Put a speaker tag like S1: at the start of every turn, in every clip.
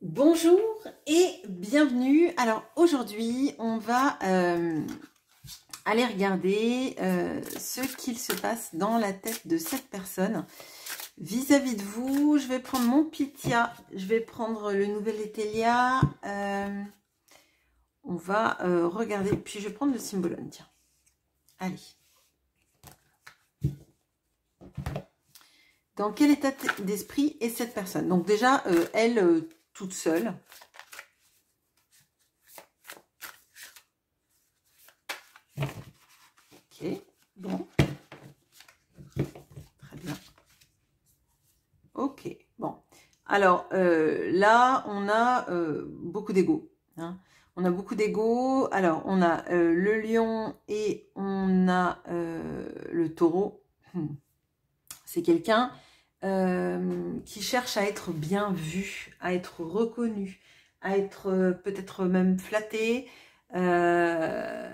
S1: Bonjour et bienvenue. Alors aujourd'hui, on va aller regarder ce qu'il se passe dans la tête de cette personne vis-à-vis de vous. Je vais prendre mon Pythia, je vais prendre le nouvel Etelia. On va regarder, puis je vais prendre le Symbolone. Tiens, allez. Dans quel état d'esprit est cette personne? Donc déjà, elle, toute seule. Ok, bon. Très bien. Ok, bon. Alors, là, on a beaucoup d'ego. Hein. On a beaucoup d'ego. Alors, on a le lion et on a le taureau. C'est quelqu'un qui cherche à être bien vu, à être reconnu, à être peut-être même flatté. Là,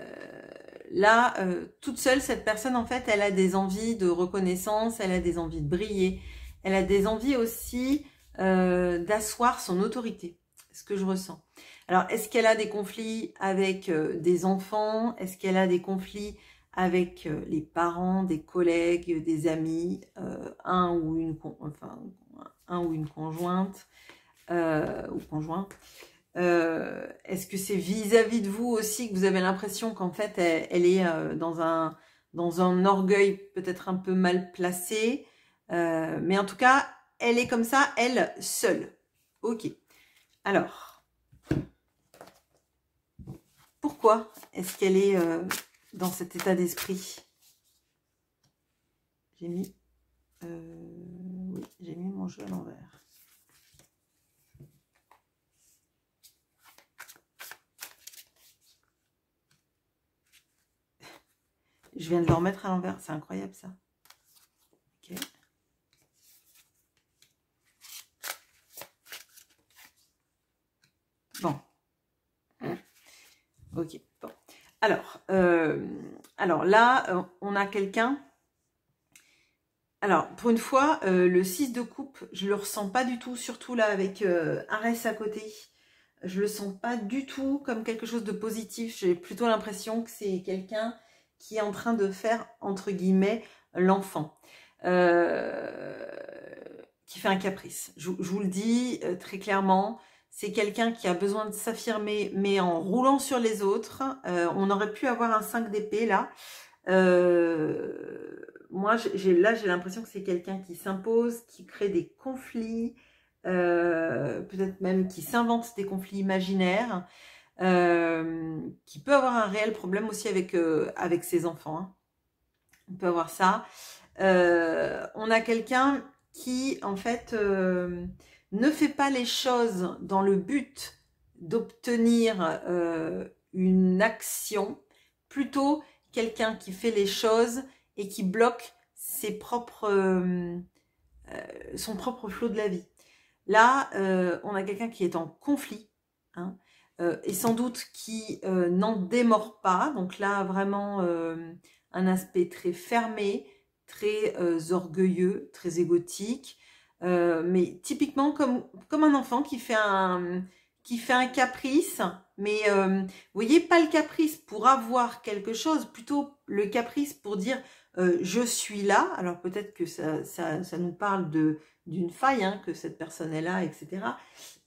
S1: toute seule, cette personne, en fait, elle a des envies de reconnaissance, elle a des envies de briller, elle a des envies aussi d'asseoir son autorité, ce que je ressens. Alors, est-ce qu'elle a des conflits avec des enfants? Est-ce qu'elle a des conflits avec les parents, des collègues, des amis, un ou une conjointe ou conjoint? Est-ce que c'est vis-à-vis de vous aussi que vous avez l'impression qu'en fait elle est dans un orgueil peut-être un peu mal placé, mais en tout cas elle est comme ça, elle seule. Ok. Alors, pourquoi est-ce qu'elle est dans cet état d'esprit? J'ai mis oui, j'ai mis mon jeu à l'envers. Je viens de le remettre à l'envers, c'est incroyable ça. Ok. Bon. Ok. Bon. Alors là, on a quelqu'un. Alors, pour une fois, le 6 de coupe, je le ressens pas du tout, surtout là avec Arès à côté. Je le sens pas du tout comme quelque chose de positif. J'ai plutôt l'impression que c'est quelqu'un qui est en train de faire, entre guillemets, l'enfant. Qui fait un caprice. Je vous le dis très clairement, c'est quelqu'un qui a besoin de s'affirmer, mais en roulant sur les autres. On aurait pu avoir un 5 d'épée là. Moi, j'ai l'impression que c'est quelqu'un qui s'impose, qui crée des conflits, peut-être même qui s'invente des conflits imaginaires, qui peut avoir un réel problème aussi avec ses enfants. Hein. On peut avoir ça. On a quelqu'un qui, en fait, ne fait pas les choses dans le but d'obtenir une action, plutôt quelqu'un qui fait les choses et qui bloque son propre flot de la vie. Là, on a quelqu'un qui est en conflit, hein, et sans doute qui n'en démord pas. Donc là, vraiment, un aspect très fermé, très orgueilleux, très égotique, mais typiquement comme un enfant qui fait un caprice, mais vous voyez, pas le caprice pour avoir quelque chose, plutôt le caprice pour dire je suis là. Alors peut-être que ça nous parle d'une faille hein, que cette personne est là, etc.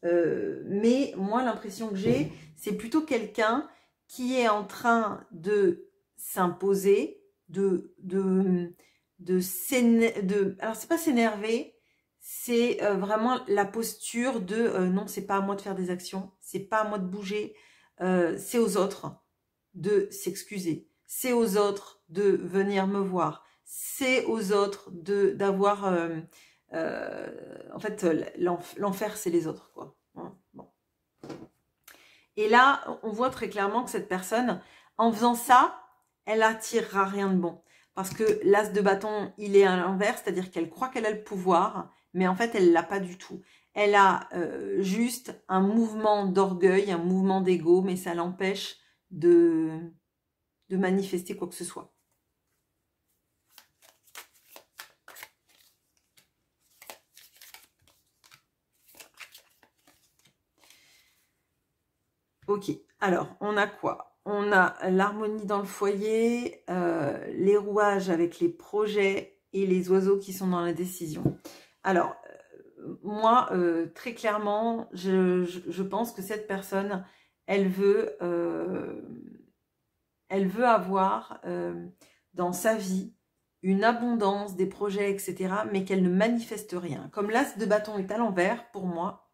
S1: Mais moi, l'impression que j'ai, c'est plutôt quelqu'un qui est en train de s'imposer, alors c'est pas s'énerver, c'est vraiment la posture de non, c'est pas à moi de faire des actions, c'est pas à moi de bouger, c'est aux autres de s'excuser, c'est aux autres de venir me voir, c'est aux autres d'avoir en fait l'enfer c'est les autres quoi. Hein, bon. Et là on voit très clairement que cette personne en faisant ça elle attirera rien de bon parce que l'as de bâton il est à l'envers, c'est-à-dire qu'elle croit qu'elle a le pouvoir mais en fait elle l'a pas du tout. Elle a juste un mouvement d'orgueil, un mouvement d'ego, mais ça l'empêche de manifester quoi que ce soit. Ok, alors, on a quoi? On a l'harmonie dans le foyer, les rouages avec les projets et les oiseaux qui sont dans la décision. Alors, moi, très clairement, je pense que cette personne, elle veut avoir dans sa vie une abondance, des projets, etc., mais qu'elle ne manifeste rien. Comme l'as de bâton est à l'envers, pour moi,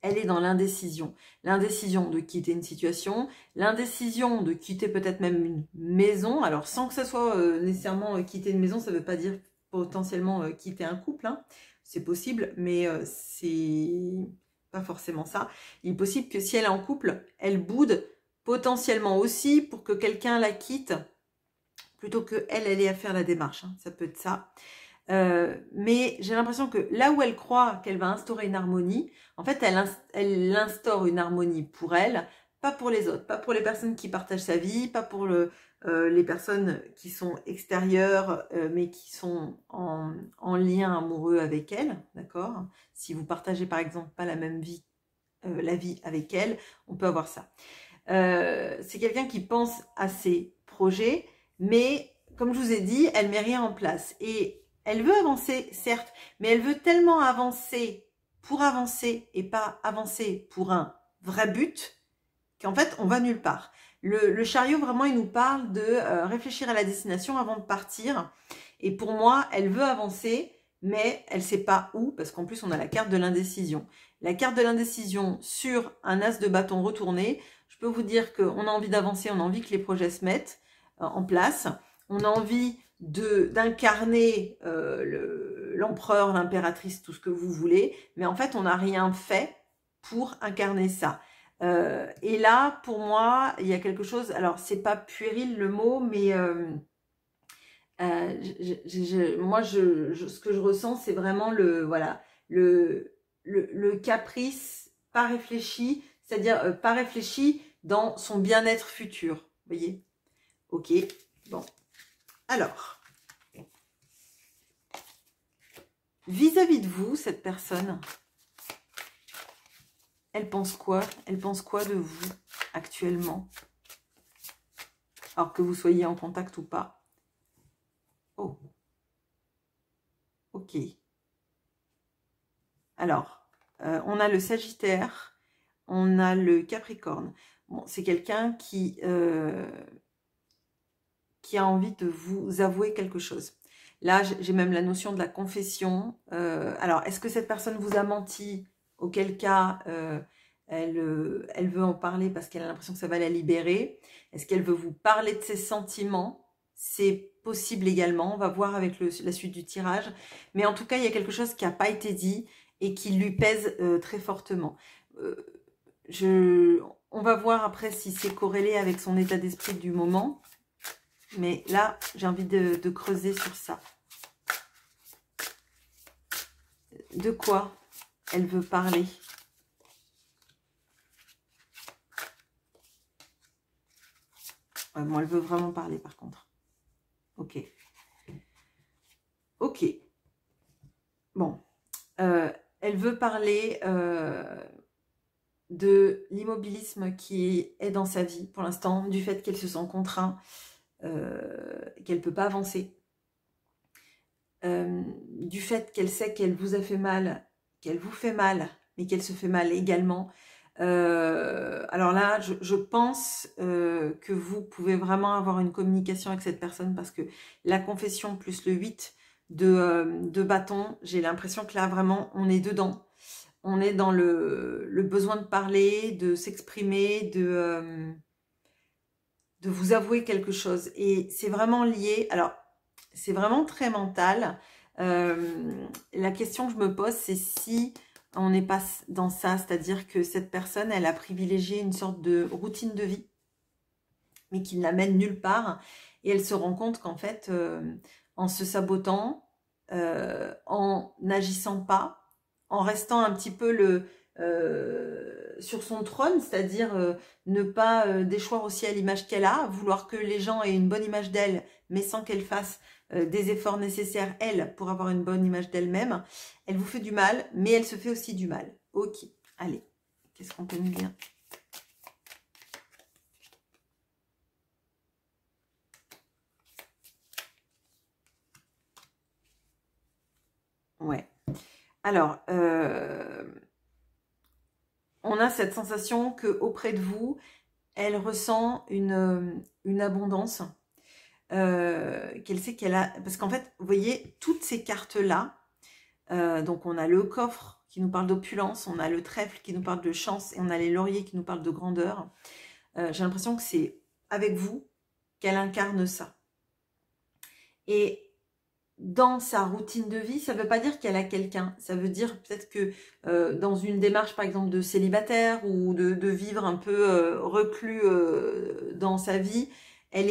S1: elle est dans l'indécision. L'indécision de quitter une situation, l'indécision de quitter peut-être même une maison. Alors, sans que ça soit nécessairement quitter une maison, ça ne veut pas dire potentiellement quitter un couple. Hein. C'est possible, mais c'est pas forcément ça. Il est possible que si elle est en couple, elle boude potentiellement aussi pour que quelqu'un la quitte, plutôt qu'elle ait à faire la démarche. Hein. Ça peut être ça. Mais j'ai l'impression que là où elle croit qu'elle va instaurer une harmonie, en fait, elle instaure une harmonie pour elle, pas pour les autres, pas pour les personnes qui partagent sa vie, pas pour les personnes qui sont extérieures, mais qui sont en lien amoureux avec elle, d'accord? Si vous partagez par exemple pas la même vie, la vie avec elle, on peut avoir ça. C'est quelqu'un qui pense à ses projets, mais comme je vous ai dit, elle met rien en place. Et elle veut avancer, certes, mais elle veut tellement avancer pour avancer et pas avancer pour un vrai but qu'en fait, on va nulle part. Le chariot, vraiment, il nous parle de réfléchir à la destination avant de partir. Et pour moi, elle veut avancer, mais elle ne sait pas où, parce qu'en plus, on a la carte de l'indécision. La carte de l'indécision sur un as de bâton retourné, je peux vous dire qu'on a envie d'avancer, on a envie que les projets se mettent en place. On a envie d'incarner l'empereur, l'impératrice, tout ce que vous voulez, mais en fait, on n'a rien fait pour incarner ça. Et là, pour moi, il y a quelque chose, alors c'est pas puéril le mot, mais moi, ce que je ressens, c'est vraiment voilà, le caprice pas réfléchi, c'est-à-dire pas réfléchi dans son bien-être futur, vous voyez? Ok, bon. Alors, vis-à-vis de vous, cette personne, elle pense quoi? Elle pense quoi de vous actuellement? Alors que vous soyez en contact ou pas. Oh. Ok. Alors, on a le Sagittaire, on a le Capricorne. Bon, c'est quelqu'un qui a envie de vous avouer quelque chose. Là, j'ai même la notion de la confession. Alors, est-ce que cette personne vous a menti? Auquel cas, elle veut en parler parce qu'elle a l'impression que ça va la libérer. Est-ce qu'elle veut vous parler de ses sentiments? C'est possible également. On va voir avec la suite du tirage. Mais en tout cas, il y a quelque chose qui n'a pas été dit et qui lui pèse très fortement. On va voir après si c'est corrélé avec son état d'esprit du moment. Mais là, j'ai envie de creuser sur ça. De quoi elle veut parler? Ouais, bon, elle veut vraiment parler par contre. Ok. Ok. Bon. Elle veut parler de l'immobilisme qui est dans sa vie pour l'instant, du fait qu'elle se sent contrainte, qu'elle ne peut pas avancer. Du fait qu'elle sait qu'elle vous a fait mal, qu'elle vous fait mal, mais qu'elle se fait mal également. Alors là, je pense que vous pouvez vraiment avoir une communication avec cette personne parce que la confession plus le 8 de bâton, j'ai l'impression que là, vraiment, on est dedans. On est dans le besoin de parler, de s'exprimer, de vous avouer quelque chose. Et c'est vraiment lié... Alors, c'est vraiment très mental. La question que je me pose, c'est si on n'est pas dans ça, c'est-à-dire que cette personne, elle a privilégié une sorte de routine de vie, mais qui ne l'amène nulle part. Et elle se rend compte qu'en fait, en se sabotant, en n'agissant pas, en restant un petit peu sur son trône, c'est-à-dire ne pas déchoir aussi à l'image qu'elle a, vouloir que les gens aient une bonne image d'elle, mais sans qu'elle fasse des efforts nécessaires, elle, pour avoir une bonne image d'elle-même. Elle vous fait du mal, mais elle se fait aussi du mal. Ok, allez, qu'est-ce qu'on peut me dire? Ouais. Alors, on a cette sensation qu'auprès de vous, elle ressent une abondance, qu'elle sait qu'elle a... Parce qu'en fait, vous voyez, toutes ces cartes-là, donc on a le coffre qui nous parle d'opulence, on a le trèfle qui nous parle de chance, et on a les lauriers qui nous parlent de grandeur. J'ai l'impression que c'est avec vous qu'elle incarne ça. Et dans sa routine de vie, ça ne veut pas dire qu'elle a quelqu'un. Ça veut dire peut-être que dans une démarche, par exemple, de célibataire ou de vivre un peu reclus dans sa vie, elle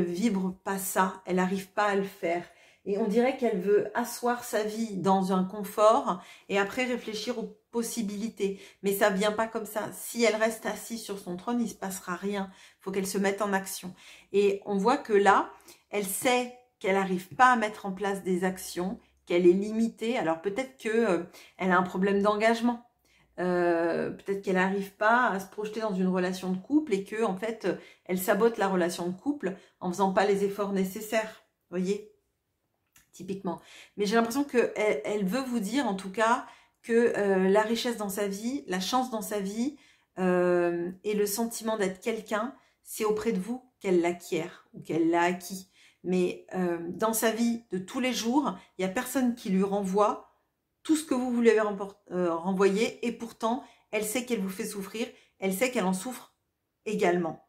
S1: vibre pas ça, elle n'arrive pas à le faire. Et on dirait qu'elle veut asseoir sa vie dans un confort et après réfléchir aux possibilités. Mais ça vient pas comme ça. Si elle reste assise sur son trône, il se passera rien. Il faut qu'elle se mette en action. Et on voit que là, elle sait qu'elle n'arrive pas à mettre en place des actions, qu'elle est limitée. Alors peut-être que elle a un problème d'engagement. Peut-être qu'elle n'arrive pas à se projeter dans une relation de couple et que en fait elle sabote la relation de couple en faisant pas les efforts nécessaires, voyez, typiquement. Mais j'ai l'impression que elle veut vous dire en tout cas que la richesse dans sa vie, la chance dans sa vie et le sentiment d'être quelqu'un, c'est auprès de vous qu'elle l'acquiert ou qu'elle l'a acquis. Mais dans sa vie de tous les jours, il n'y a personne qui lui renvoie tout ce que vous voulez renvoyer, et pourtant, elle sait qu'elle vous fait souffrir, elle sait qu'elle en souffre également.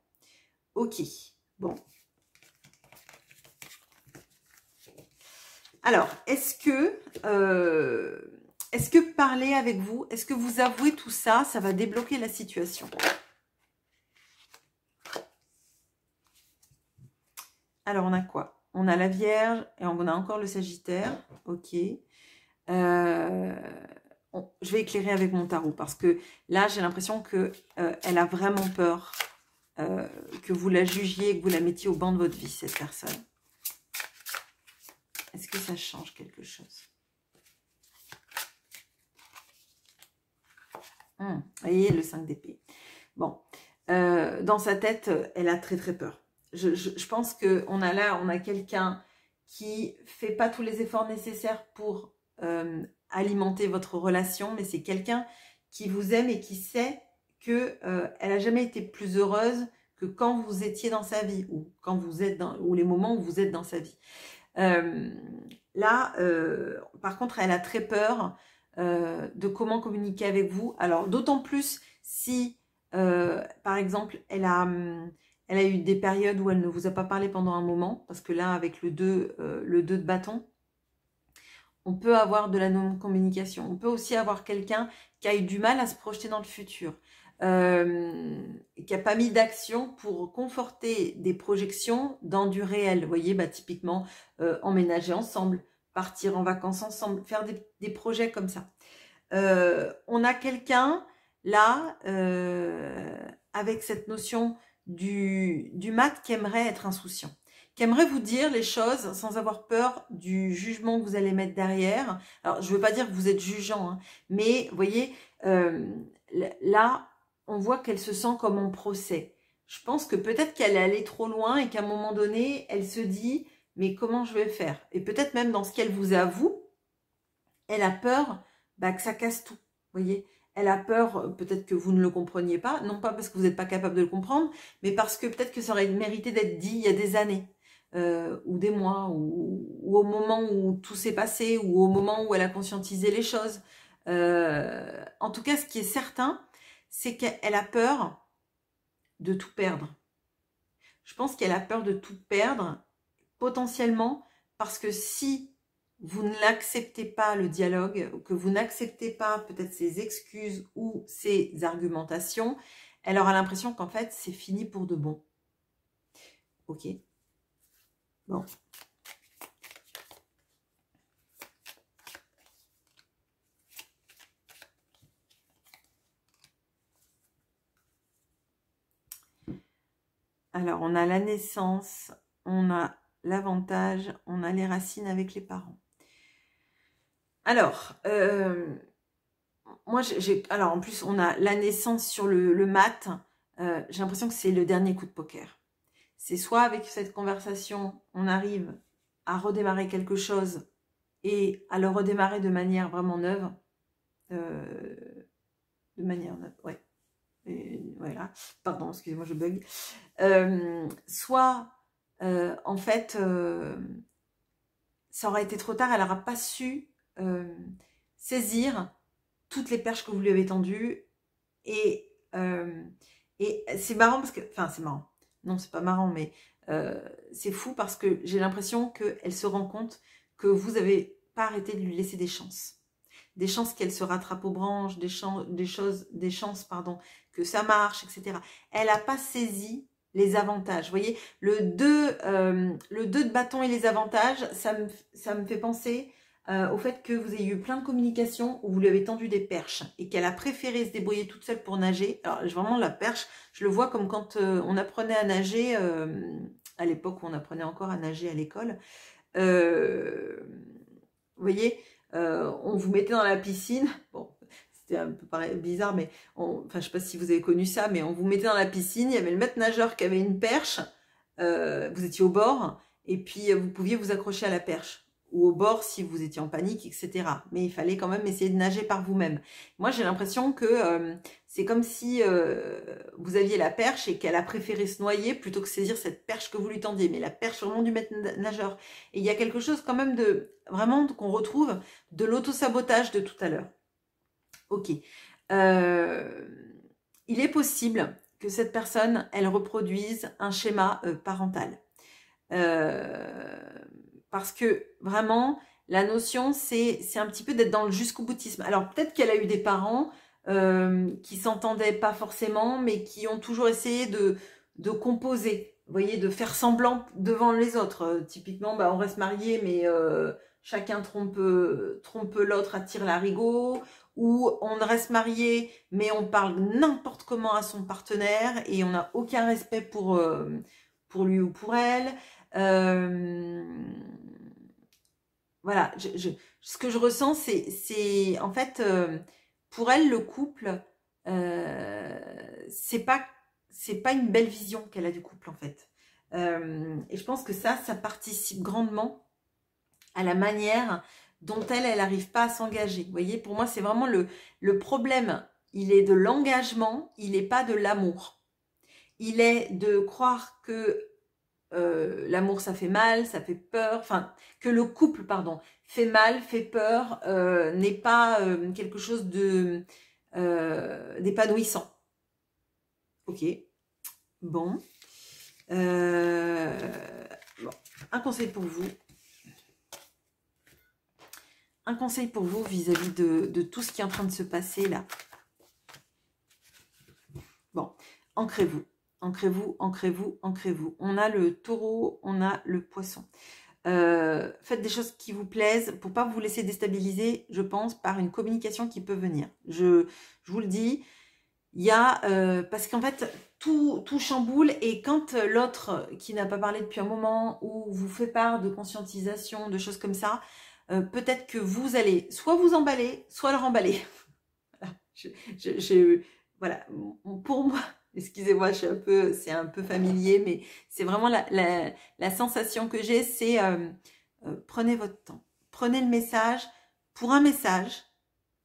S1: Ok, bon. Alors, est-ce que parler avec vous, est-ce que vous avouez tout ça, ça va débloquer la situation? Alors, on a quoi? On a la Vierge et on a encore le Sagittaire. Ok. Je vais éclairer avec mon tarot parce que là, j'ai l'impression que elle a vraiment peur que vous la jugiez, que vous la mettiez au banc de votre vie, cette personne. Est-ce que ça change quelque chose? Vous voyez, le 5 d'épée. Bon, dans sa tête, elle a très très peur. Je pense qu'on a là, on a quelqu'un qui fait pas tous les efforts nécessaires pour alimenter votre relation, mais c'est quelqu'un qui vous aime et qui sait que elle a jamais été plus heureuse que quand vous étiez dans sa vie ou quand vous êtes ou les moments où vous êtes dans sa vie. Là, par contre, elle a très peur de comment communiquer avec vous. Alors, d'autant plus si, par exemple, elle a eu des périodes où elle ne vous a pas parlé pendant un moment, parce que là, avec le 2 de bâton, on peut avoir de la non-communication. On peut aussi avoir quelqu'un qui a eu du mal à se projeter dans le futur, qui n'a pas mis d'action pour conforter des projections dans du réel. Vous voyez, bah, typiquement, emménager ensemble, partir en vacances ensemble, faire des projets comme ça. On a quelqu'un, là, avec cette notion du mat qui aimerait être insouciant, qui aimerait vous dire les choses sans avoir peur du jugement que vous allez mettre derrière. Alors, je ne veux pas dire que vous êtes jugeant, hein, mais vous voyez, là, on voit qu'elle se sent comme en procès. Je pense que peut-être qu'elle est allée trop loin et qu'à un moment donné, elle se dit, mais comment je vais faire? Et peut-être même dans ce qu'elle vous avoue, elle a peur que ça casse tout, vous voyez. Elle a peur, peut-être que vous ne le compreniez pas, non pas parce que vous n'êtes pas capable de le comprendre, mais parce que peut-être que ça aurait mérité d'être dit il y a des années, ou des mois, ou au moment où tout s'est passé, ou au moment où elle a conscientisé les choses. En tout cas, ce qui est certain, c'est qu'elle a peur de tout perdre. Je pense qu'elle a peur de tout perdre, potentiellement, parce que si vous n'acceptez pas le dialogue, que vous n'acceptez pas peut-être ses excuses ou ses argumentations, elle aura l'impression qu'en fait, c'est fini pour de bon. Ok. Bon. Alors, on a la naissance, on a l'avantage, on a les racines avec les parents. Alors, moi, alors en plus, on a la naissance sur le mat. J'ai l'impression que c'est le dernier coup de poker. C'est soit avec cette conversation, on arrive à redémarrer quelque chose et à le redémarrer de manière vraiment neuve. De manière neuve, ouais. Et voilà, pardon, excusez-moi, je bug. Soit, en fait, ça aurait été trop tard, elle n'aura pas su saisir toutes les perches que vous lui avez tendues. Et c'est marrant parce que, enfin c'est marrant, non c'est pas marrant, mais c'est fou parce que j'ai l'impression qu'elle se rend compte que vous n'avez pas arrêté de lui laisser des chances. Des chances qu'elle se rattrape aux branches, des chances, pardon, que ça marche, etc. Elle n'a pas saisi les avantages. Vous voyez, le 2 de bâton et les avantages, ça me fait penser au fait que vous ayez eu plein de communications où vous lui avez tendu des perches et qu'elle a préféré se débrouiller toute seule pour nager. Alors vraiment la perche, je le vois comme quand on apprenait à nager, à l'époque où on apprenait encore à nager à l'école. Vous voyez, on vous mettait dans la piscine, bon, c'était un peu bizarre, mais enfin, je sais pas si vous avez connu ça, mais on vous mettait dans la piscine, il y avait le maître nageur qui avait une perche, vous étiez au bord, et puis vous pouviez vous accrocher à la perche, ou au bord si vous étiez en panique, etc. Mais il fallait quand même essayer de nager par vous-même. Moi, j'ai l'impression que c'est comme si vous aviez la perche et qu'elle a préféré se noyer plutôt que saisir cette perche que vous lui tendiez, mais la perche vraiment du maître nageur. Et il y a quelque chose quand même de vraiment qu'on retrouve de l'auto-sabotage de tout à l'heure. Ok. Il est possible que cette personne, elle reproduise un schéma parental. Parce que vraiment, la notion, c'est un petit peu d'être dans le jusqu'au boutisme. Alors peut-être qu'elle a eu des parents qui s'entendaient pas forcément, mais qui ont toujours essayé de composer. Vous voyez, de faire semblant devant les autres. Typiquement, bah, on reste mariés, mais chacun trompe l'autre, attire l'arigot. Ou on reste marié, mais on parle n'importe comment à son partenaire et on n'a aucun respect pour lui ou pour elle. Voilà, ce que je ressens, c'est en fait, pour elle, le couple, c'est pas une belle vision qu'elle a du couple, en fait. Et je pense que ça participe grandement à la manière dont elle n'arrive pas à s'engager. Vous voyez, pour moi, c'est vraiment le problème. Il est de l'engagement, il n'est pas de l'amour. Il est de croire que l'amour ça fait mal, ça fait peur, enfin que le couple pardon fait mal, fait peur, n'est pas quelque chose de d'épanouissant. Ok, bon. Bon, un conseil pour vous. Un conseil pour vous vis-à-vis de tout ce qui est en train de se passer là. Bon, ancrez-vous. Ancrez-vous, ancrez-vous, ancrez-vous. On a le taureau, on a le poisson. Faites des choses qui vous plaisent pour pas vous laisser déstabiliser, je pense, par une communication qui peut venir. Je vous le dis, il y a... parce qu'en fait, tout chamboule et quand l'autre qui n'a pas parlé depuis un moment ou vous fait part de conscientisation, de choses comme ça, peut-être que vous allez soit vous emballer, soit le remballer. Voilà, pour moi... Excusez-moi, c'est un peu familier, mais c'est vraiment la sensation que j'ai, c'est prenez votre temps. Prenez le message pour un message.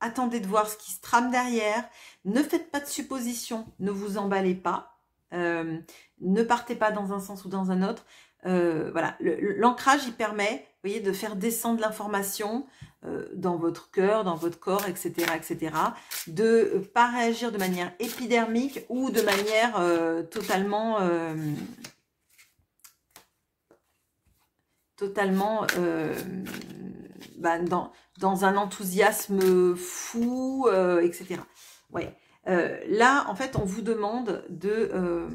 S1: Attendez de voir ce qui se trame derrière. Ne faites pas de suppositions, ne vous emballez pas. Ne partez pas dans un sens ou dans un autre. Voilà, l'ancrage, il permet, vous voyez, de faire descendre l'information dans votre cœur, dans votre corps, etc., etc. De pas réagir de manière épidermique ou de manière totalement dans un enthousiasme fou, etc. Ouais. Là, en fait, on vous demande de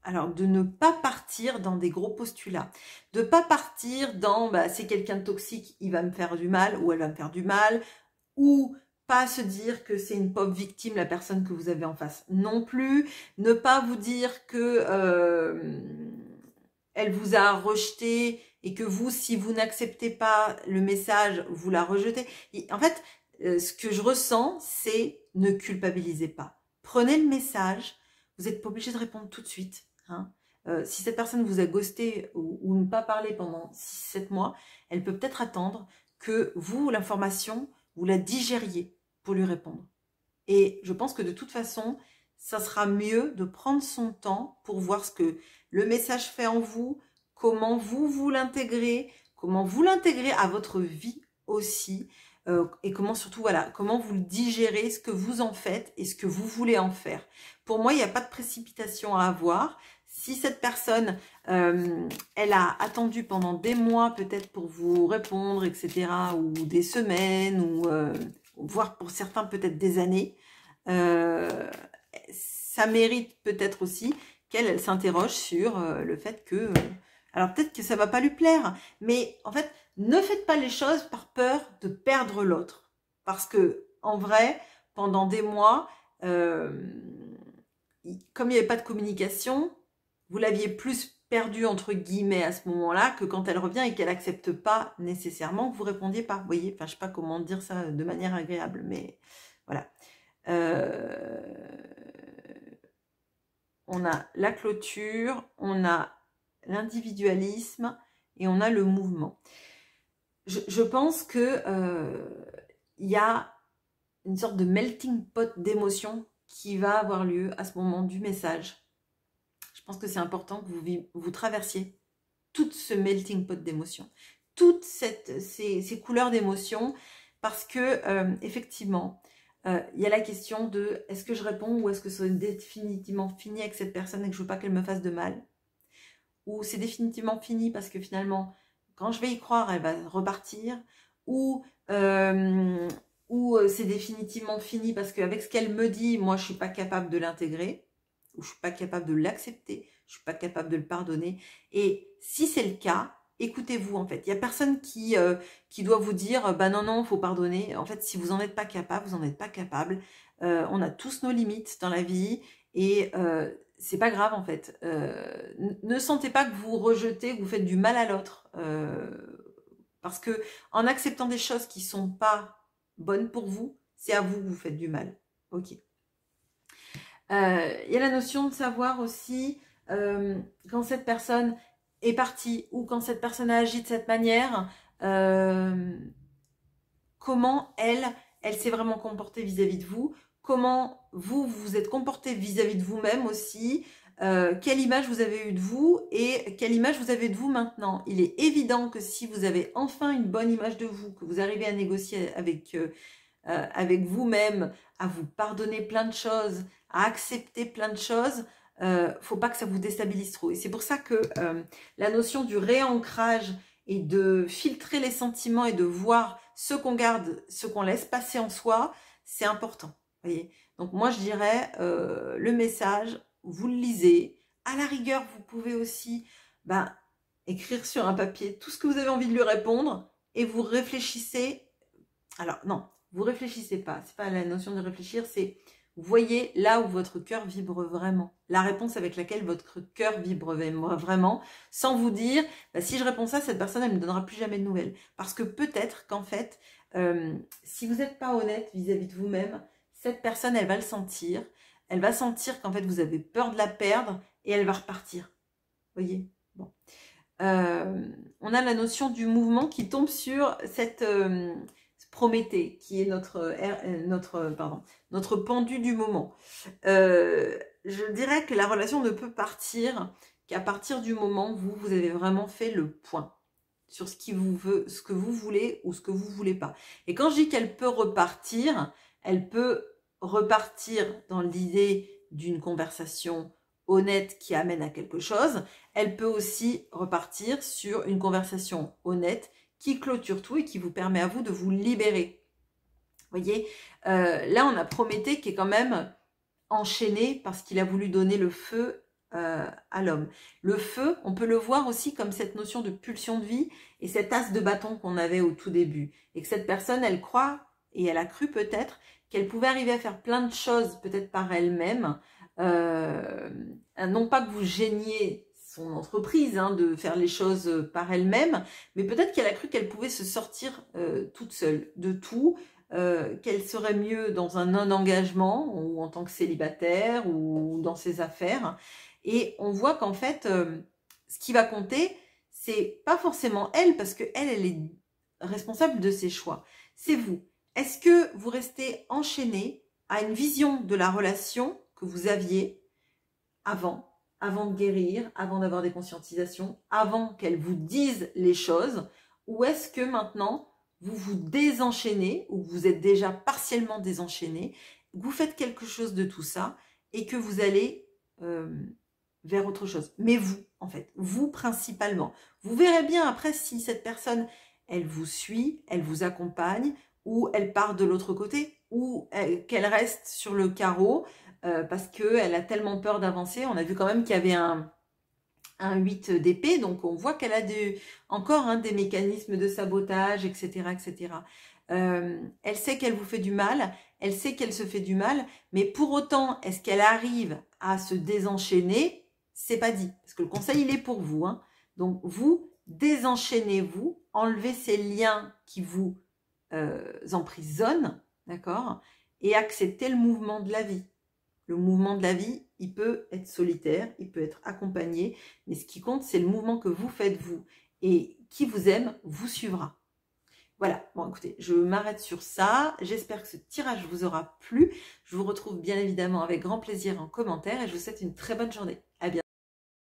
S1: ne pas partir dans des gros postulats, de pas partir dans c'est quelqu'un de toxique, il va me faire du mal ou elle va me faire du mal, ou pas se dire que c'est une pauvre victime la personne que vous avez en face non plus, ne pas vous dire que elle vous a rejeté et que vous, si vous n'acceptez pas le message, vous la rejetez. Et en fait, ce que je ressens, c'est ne culpabilisez pas. Prenez le message, vous n'êtes pas obligé de répondre tout de suite. Hein. Si cette personne vous a ghosté ou ne pas parlé pendant 6-7 mois, elle peut peut-être attendre que vous, l'information, vous la digériez pour lui répondre. Et je pense que de toute façon, ça sera mieux de prendre son temps pour voir ce que le message fait en vous, comment vous l'intégrez, comment vous l'intégrez à votre vie aussi, et comment surtout, voilà, comment vous le digérez, ce que vous en faites et ce que vous voulez en faire. Pour moi, il n'y a pas de précipitation à avoir. Si cette personne, elle a attendu pendant des mois peut-être pour vous répondre, etc., ou des semaines, ou voire pour certains peut-être des années, ça mérite peut-être aussi qu'elle s'interroge sur le fait que... alors peut-être que ça va pas lui plaire, mais en fait, ne faites pas les choses par peur de perdre l'autre. Parce que, en vrai, pendant des mois, comme il n'y avait pas de communication, vous l'aviez plus perdue, entre guillemets, à ce moment-là, que quand elle revient et qu'elle n'accepte pas nécessairement que vous répondiez pas. Vous voyez, enfin, je sais pas comment dire ça de manière agréable, mais voilà. On a la clôture, on a l'individualisme et on a le mouvement. Je pense que il y a une sorte de melting pot d'émotions qui va avoir lieu à ce moment du message. Je pense que c'est important que vous traversiez tout ce melting pot d'émotions, toutes ces couleurs d'émotions, parce que effectivement, il y a la question de est-ce que je réponds ou est-ce que c'est définitivement fini avec cette personne et que je ne veux pas qu'elle me fasse de mal, ou c'est définitivement fini parce que finalement, quand je vais y croire, elle va repartir, ou c'est définitivement fini parce qu'avec ce qu'elle me dit, moi je ne suis pas capable de l'intégrer, ou je ne suis pas capable de l'accepter, je ne suis pas capable de le pardonner. Et si c'est le cas, écoutez-vous en fait. Il n'y a personne qui doit vous dire bah non, il faut pardonner. En fait, si vous n'en êtes pas capable, vous n'en êtes pas capable. On a tous nos limites dans la vie et c'est pas grave en fait. Ne sentez pas que vous rejetez, que vous faites du mal à l'autre. Parce que en acceptant des choses qui sont pas bonnes pour vous, c'est à vous que vous faites du mal. Ok. Il y a la notion de savoir aussi quand cette personne est partie ou quand cette personne a agi de cette manière, comment elle s'est vraiment comportée vis-à-vis de vous, comment vous vous êtes comporté vis-à-vis de vous-même aussi, quelle image vous avez eue de vous et quelle image vous avez de vous maintenant. Il est évident que si vous avez enfin une bonne image de vous, que vous arrivez à négocier avec vous-même, à vous pardonner plein de choses, à accepter plein de choses, faut pas que ça vous déstabilise trop. Et c'est pour ça que la notion du réancrage et de filtrer les sentiments et de voir ce qu'on garde, ce qu'on laisse passer en soi, c'est important. Voyez. Donc moi je dirais le message, vous le lisez. À la rigueur, vous pouvez aussi écrire sur un papier tout ce que vous avez envie de lui répondre et vous réfléchissez. Alors non, vous réfléchissez pas. C'est pas la notion de réfléchir, c'est vous voyez là où votre cœur vibre vraiment. La réponse avec laquelle votre cœur vibre vraiment, sans vous dire, si je réponds ça, cette personne, elle ne me donnera plus jamais de nouvelles. Parce que peut-être qu'en fait, si vous n'êtes pas honnête vis-à-vis de vous-même, cette personne, elle va le sentir. Elle va sentir qu'en fait, vous avez peur de la perdre et elle va repartir. Vous voyez ? Bon. On a la notion du mouvement qui tombe sur cette... Prométhée, qui est notre pendu du moment. Je dirais que la relation ne peut partir qu'à partir du moment où vous avez vraiment fait le point sur ce que vous voulez ou ce que vous voulez pas. Et quand je dis qu'elle peut repartir, elle peut repartir dans l'idée d'une conversation honnête qui amène à quelque chose. Elle peut aussi repartir sur une conversation honnête qui clôture tout et qui vous permet à vous de vous libérer. Vous voyez, là on a Prométhée qui est quand même enchaîné parce qu'il a voulu donner le feu à l'homme. Le feu, on peut le voir aussi comme cette notion de pulsion de vie et cet as de bâton qu'on avait au tout début. Et que cette personne, elle croit, et elle a cru peut-être, qu'elle pouvait arriver à faire plein de choses peut-être par elle-même. Non pas que vous gêniez son entreprise, de faire les choses par elle-même, mais peut-être qu'elle a cru qu'elle pouvait se sortir toute seule de tout, qu'elle serait mieux dans un non-engagement ou en tant que célibataire ou dans ses affaires. Et on voit qu'en fait, ce qui va compter, c'est pas forcément elle, parce que elle est responsable de ses choix. C'est vous. Est-ce que vous restez enchaîné à une vision de la relation que vous aviez avant de guérir, avant d'avoir des conscientisations, avant qu'elle vous dise les choses, ou est-ce que maintenant vous vous désenchaînez, ou vous êtes déjà partiellement désenchaîné, vous faites quelque chose de tout ça, et que vous allez vers autre chose. Mais vous, en fait, vous principalement. Vous verrez bien après si cette personne, elle vous suit, elle vous accompagne, ou elle part de l'autre côté, ou qu'elle reste sur le carreau, parce qu'elle a tellement peur d'avancer. On a vu quand même qu'il y avait un 8 d'épée, donc on voit qu'elle a encore des mécanismes de sabotage, etc. etc. Elle sait qu'elle vous fait du mal, elle sait qu'elle se fait du mal, mais pour autant, est-ce qu'elle arrive à se désenchaîner? C'est pas dit, parce que le conseil, il est pour vous. Donc, vous, désenchaînez-vous, enlevez ces liens qui vous emprisonnent, d'accord? Et acceptez le mouvement de la vie. Le mouvement de la vie, il peut être solitaire, il peut être accompagné, mais ce qui compte, c'est le mouvement que vous faites vous. Et qui vous aime, vous suivra. Voilà, bon écoutez, je m'arrête sur ça. J'espère que ce tirage vous aura plu. Je vous retrouve bien évidemment avec grand plaisir en commentaire et je vous souhaite une très bonne journée. À bientôt.